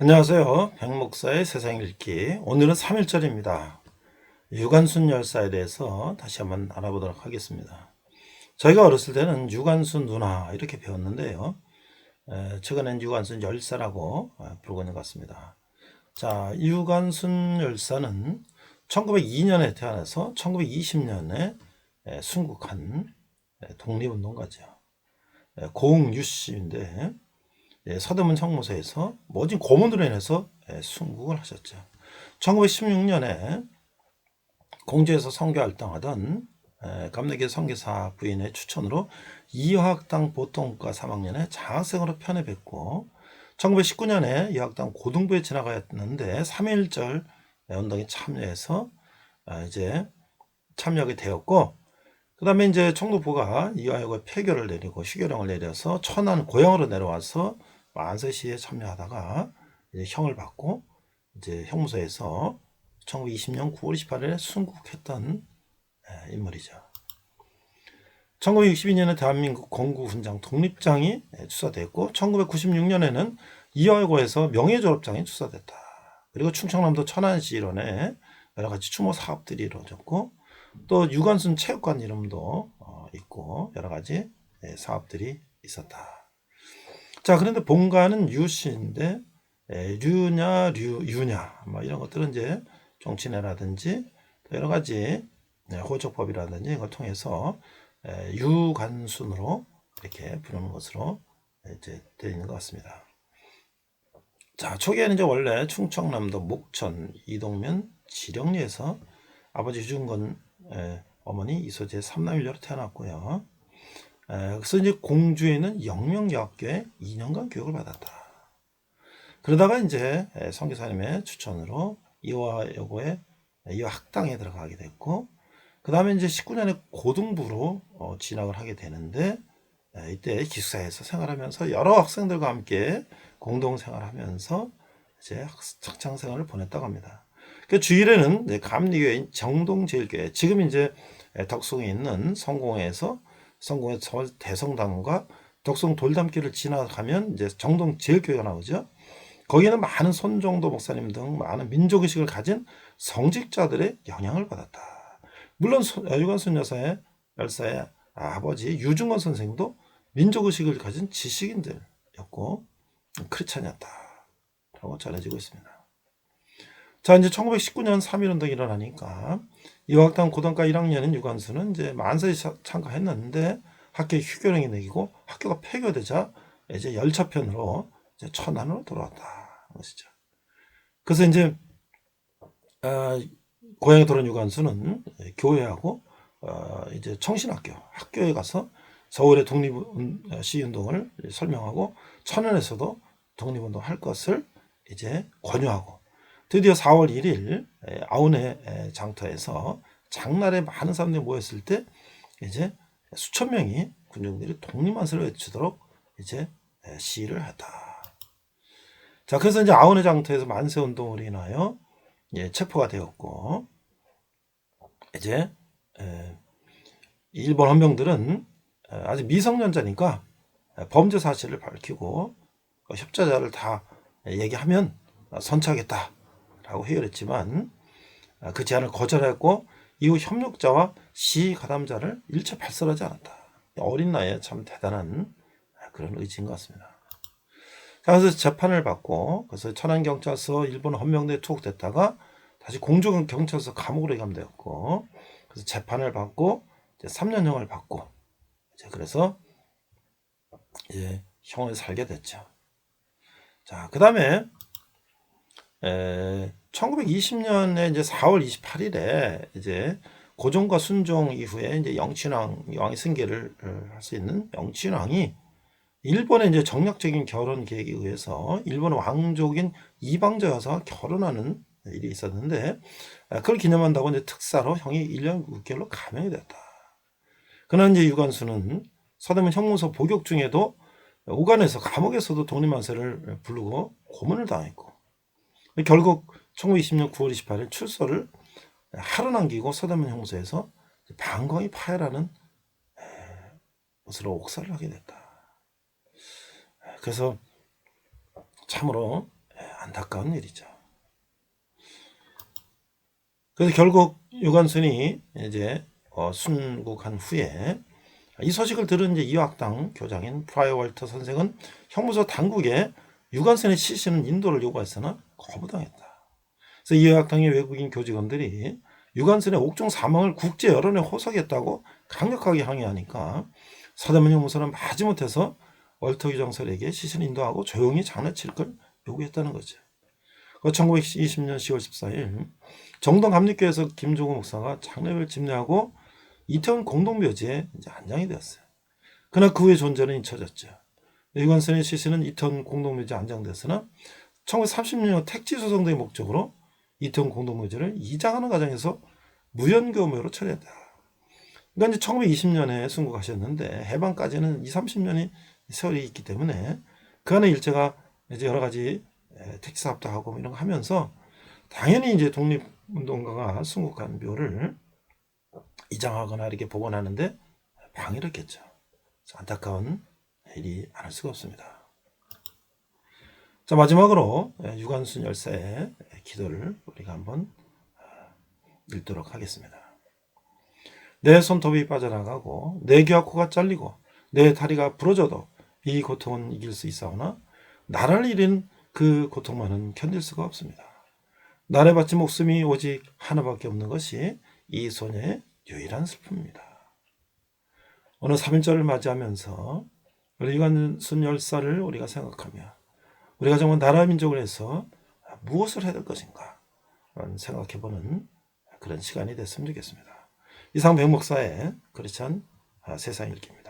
안녕하세요. 백목사의 세상 읽기. 오늘은 3일절입니다. 유관순 열사에 대해서 다시 한번 알아보도록 하겠습니다. 저희가 어렸을 때는 유관순 누나 이렇게 배웠는데요. 최근엔 유관순 열사라고 부르고 있는 것 같습니다. 자, 유관순 열사는 1902년에 태어나서 1920년에 순국한 독립운동가죠. 고흥유씨인데 서대문 형무소에서 모진 고문으로 인해서 순국을 하셨죠. 1916년에 공주에서 선교활동하던 감리교 선교사 부인의 추천으로 이화학당 보통과 3학년에 장학생으로 편입했고 1919년에 이화학당 고등부에 지나가였는데 3.1절 운동에 참여해서 이제 참여하게 되었고 그 다음에 이제 총독부가 이화여고에 폐교를 내리고 휴교령을 내려서 천안 고향으로 내려와서 만세시에 참여하다가 이제 형을 받고 이제 형무소에서 1920년 9월 28일에 순국했던 인물이죠. 1962년에 대한민국 공구훈장 독립장이 추사됐고 1996년에는 이화여고에서 명예졸업장이 추사됐다. 그리고 충청남도 천안시 일원에 여러 가지 추모 사업들이 이루어졌고 또 유관순 체육관 이름도 있고 여러 가지 사업들이 있었다. 자, 그런데 본가는 유씨인데 류냐 유냐 뭐 이런 것들은 이제 종친회라든지 여러 가지 호적법이라든지 이걸 통해서 유관순으로 이렇게 부르는 것으로 이제 되어 있는 것 같습니다. 자, 초기에는 이제 원래 충청남도 목천 이동면 지령리에서 아버지 유중건 어머니 이소재 3남일녀로 태어났고요. 그래서 이제 공주에 있는 영명여학교에 2년간 교육을 받았다. 그러다가 이제 선교사님의 추천으로 이화여고에 이화학당에 들어가게 됐고, 그 다음에 이제 19년에 고등부로 진학을 하게 되는데, 이때 기숙사에서 생활하면서 여러 학생들과 함께 공동 생활하면서 이제 학창 생활을 보냈다고 합니다. 그 주일에는 감리교인 정동제일교회, 지금 이제 덕송에 있는 성공회에서 성공회 서울 대성당과 덕송 돌담길을 지나가면 이제 정동제일교회가 나오죠. 거기는 많은 손정도 목사님 등 많은 민족의식을 가진 성직자들의 영향을 받았다. 물론 유관순 열사의 아버지 유중건 선생도 민족의식을 가진 지식인들이었고 크리스찬이었다라고 전해지고 있습니다. 자, 이제 1919년 3.1운동이 일어나니까 이화학당 고등과 1학년인 유관순은 이제 만세에 참가했는데 학교에 휴교령이 내리고 학교가 폐교되자 이제 열차편으로 이제 천안으로 돌아왔다 것이죠. 그래서 이제 고향에 돌아온 유관순은 교회하고 이제 청신학교에 가서 서울의 독립시운동을 설명하고 천안에서도 독립운동 할 것을 이제 권유하고 드디어 4월 1일 아운의 장터에서 장날에 많은 사람들이 모였을 때 이제 수천 명이 군중들이 독립만세를 외치도록 이제 시위를 했다. 자, 그래서 이제 아운의 장터에서 만세 운동으로 인하여 체포가 되었고 이제 일본 헌병들은 아직 미성년자니까 범죄 사실을 밝히고 협자자를 다 얘기하면 선처하겠다. 라고 해결했지만 그 제안을 거절했고 이후 협력자와 시위 가담자를 일체 발설하지 않았다. 어린 나이에 참 대단한 그런 의지인 것 같습니다. 자, 그래서 재판을 받고 그래서 천안경찰서 일본 헌병대에 투옥됐다가 다시 공주경찰서 감옥으로 감되었고 그래서 재판을 받고 이제 3년형을 받고 이제 그래서 이제 형을 살게 됐죠. 자, 그 다음에 1920년에 이제 4월 28일에 이제 고종과 순종 이후에 이제 영친왕이 승계를 할 수 있는 영친왕이 일본의 이제 정략적인 결혼 계획에 의해서 일본 왕족인 이방자 여사와 결혼하는 일이 있었는데 그걸 기념한다고 이제 특사로 형이 1년 6개월로 감형이 됐다. 그러나 이제 유관순은 서대문 형무소 복역 중에도 오간에서 감옥에서도 독립만세를 부르고 고문을 당했고 결국 1920년 9월 28일 출소를 하루 남기고 서대문 형무소에서 방광이 파열하는 것으로 옥살을 하게 됐다. 그래서 참으로 안타까운 일이죠. 그래서 결국 유관순이 이제 순국한 후에 이 소식을 들은 이제 이화학당 교장인 프라이어 월터 선생은 형무소 당국에 유관순의 시신은 인도를 요구했으나 거부당했다. 그래서 이화학당의 외국인 교직원들이 유관순의 옥중 사망을 국제 여론에 호소했다고 강력하게 항의하니까 서대문 형무소는 마지못해서 월터 교장설에게 시신 인도하고 조용히 장례칠 걸 요구했다는 거죠. 1920년 10월 14일 정동 감리교에서 김종우 목사가 장례를 집례하고 이태원 공동묘지에 이제 안장이 되었어요. 그러나 그 후에 존재는 잊혀졌죠. 유관순의 시신은 이태원 공동묘지에 안장됐으나 1930년 택지 소송 등의 목적으로 이태원 공동묘지를 이장하는 과정에서 무연교묘로 처리했다. 그러니까 이제 1920년에 순국하셨는데 해방까지는 20-30년이 세월이 있기 때문에 그 안에 일제가 이제 여러 가지 택지 사업도 하고 이런 거 하면서 당연히 이제 독립운동가가 순국한 묘를 이장하거나 이렇게 복원하는데 방해를 했겠죠. 안타까운 일이 많을 수가 없습니다. 자, 마지막으로 유관순 열사의 기도를 우리가 한번 읽도록 하겠습니다. 내 손톱이 빠져나가고 내 귀와 코가 잘리고 내 다리가 부러져도 이 고통은 이길 수 있사오나 나를 잃은 그 고통만은 견딜 수가 없습니다. 나를 바친 목숨이 오직 하나밖에 없는 것이 이 소녀의 유일한 슬픔입니다. 오늘 3.1절을 맞이하면서 우리 유관순 열사를 우리가 생각하며 우리가 정말 나라 민족을 해서 무엇을 해야 될 것인가 생각해보는 그런 시간이 됐으면 좋겠습니다. 이상 백 목사의 그렇지 않은 세상 읽기입니다.